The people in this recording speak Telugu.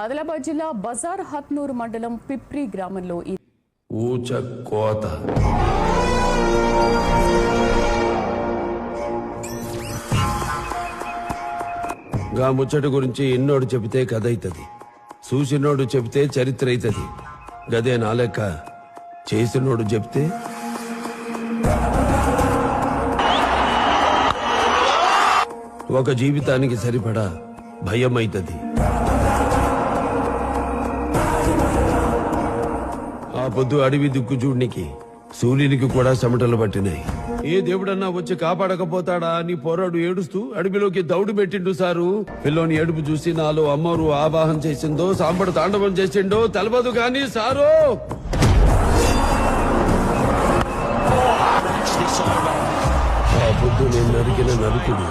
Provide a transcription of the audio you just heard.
ఆదిలాబాద్ జిల్లా బజార్ హత్నూర్ మండలం పిప్రి గ్రామంలో ఊచ కోత గా ముచ్చట గురించి ఎన్నోడు చెబితే కథ అవుతుంది, చూసినోడు చెబితే చరిత్ర అవుతుంది. గదే నా లెక్క చేసినోడు చెప్తే ఒక జీవితానికి సరిపడా భయం అవుతుంది. ఆ పొద్దు అడవి దిక్కు చూడ్నికి సూర్యునికి కూడా చెమటలు పట్టినాయి. ఏ దేవుడన్నా వచ్చి కాపాడకపోతాడా అని పోరాడు ఏడుస్తూ అడవిలోకి దౌడు పెట్టిండు సారు. పిల్లోని ఏడుపు చూసి నాలో అమ్మరు ఆవాహన చేసిందో సాంబడు తాండవం చేసిండో తెలవదు గాని సారు ఆ పొద్దు నేను నరికిన నరుకుడు